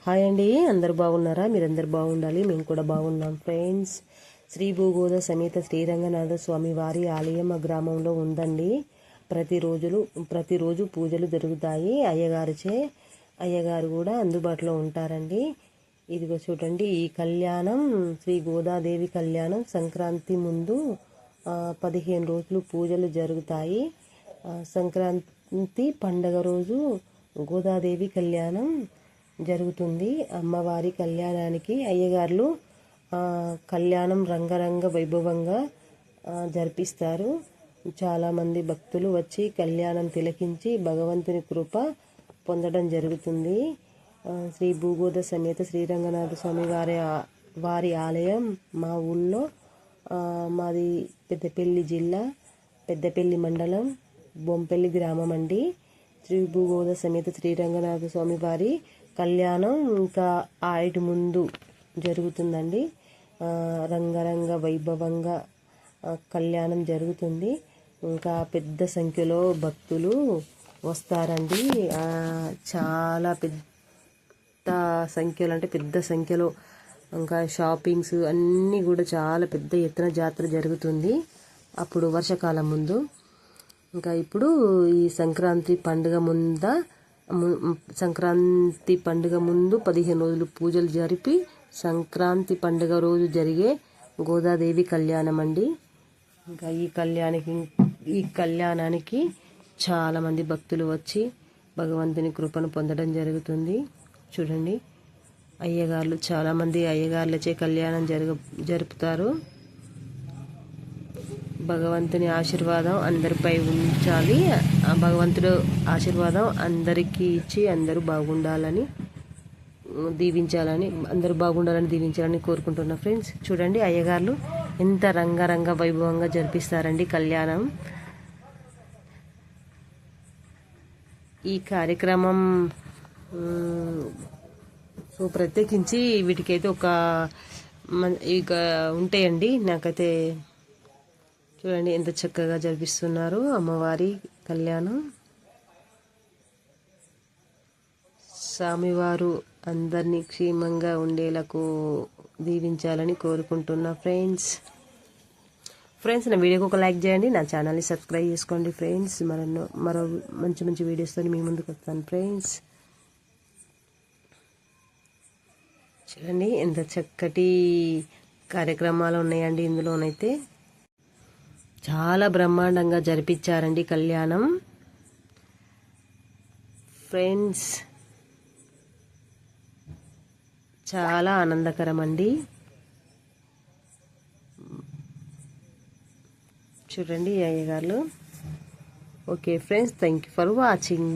Hi అండి, అందరు బాగున్నారా? మీరందరు బాగుండాలి, మేము కూడా బాగున్నాం ఫ్రెండ్స్. శ్రీ భూగోళ సమేత శ్రీరంగనాథ స్వామి వారి ఆలయం మా గ్రామంలో ఉందండి. ప్రతిరోజు పూజలు జరుగుతాయి అయ్యగారిచే. అయ్యగారు కూడా అందుబాటులో ఉంటారండి. ఇదిగో చూడండి, ఈ కళ్యాణం శ్రీ గోదాదేవి కళ్యాణం సంక్రాంతి ముందు 15 రోజులు పూజలు జరుగుతాయి. సంక్రాంతి పండగ రోజు గోదాదేవి కళ్యాణం జరుగుతుంది. అమ్మవారి కళ్యాణానికి అయ్యగారులు కళ్యాణం రంగరంగ వైభవంగా జరిపిస్తారు. చాలామంది భక్తులు వచ్చి కళ్యాణం తిలకించి భగవంతుని కృప పొందడం జరుగుతుంది. శ్రీ భూగోళ సమేత శ్రీరంగనాథ స్వామి వారి ఆలయం మా ఊళ్ళో, మాది పెద్దపల్లి జిల్లా, పెద్దపల్లి మండలం, బొంపల్లి గ్రామం అండి. శ్రీ భూగోళ సమేత శ్రీరంగనాథ స్వామి వారి కళ్యాణం ఇంకా 5 ముందు జరుగుతుందండి. రంగరంగ వైభవంగా కళ్యాణం జరుగుతుంది. ఇంకా పెద్ద సంఖ్యలో భక్తులు వస్తారండి. చాలా పెద్ద సంఖ్యలో, అంటే పెద్ద సంఖ్యలో, ఇంకా షాపింగ్స్ అన్నీ కూడా చాలా పెద్ద ఎత్తున జాతర జరుగుతుంది అప్పుడు వర్షాకాలం ముందు. ఇంకా ఇప్పుడు ఈ సంక్రాంతి పండుగ ముందు 15 రోజులు పూజలు జరిపి సంక్రాంతి పండుగ రోజు జరిగే గోదాదేవి కళ్యాణం అండి. ఇంకా ఈ కళ్యాణానికి చాలామంది భక్తులు వచ్చి భగవంతుని కృపను పొందడం జరుగుతుంది. చూడండి, చాలామంది అయ్యగారులచే కళ్యాణం జరుపుతారు. భగవంతుని ఆశీర్వాదం అందరిపై ఉంచాలి. ఆ భగవంతుడు ఆశీర్వాదం అందరికీ ఇచ్చి అందరూ బాగుండాలని దీవించాలని కోరుకుంటున్నా ఫ్రెండ్స్. చూడండి, అయ్యగారులు ఎంత రంగరంగ వైభవంగా జరిపిస్తారండి కళ్యాణం. ఈ కార్యక్రమం ప్రత్యేకించి వీటికైతే ఇక ఉంటాయండి. నాకైతే చూడండి ఎంత చక్కగా జరిపిస్తున్నారు అమ్మవారి కళ్యాణం. స్వామివారు అందరినీ క్షేమంగా ఉండేలకు దీవించాలని కోరుకుంటున్నా ఫ్రెండ్స్. నా వీడియోకి ఒక లైక్ చేయండి, నా ఛానల్ని సబ్స్క్రైబ్ చేసుకోండి ఫ్రెండ్స్. మరో మంచి వీడియోస్తో మీ ముందుకు వస్తాను ఫ్రెండ్స్. చూడండి ఎంత చక్కటి కార్యక్రమాలు ఉన్నాయండి. ఇందులోనైతే చాలా బ్రహ్మాండంగా జరిపించారండి కళ్యాణం ఫ్రెండ్స్. చాలా ఆనందకరం అండి. చూడండి అయ్యగారు. Okay friends, thank you for watching.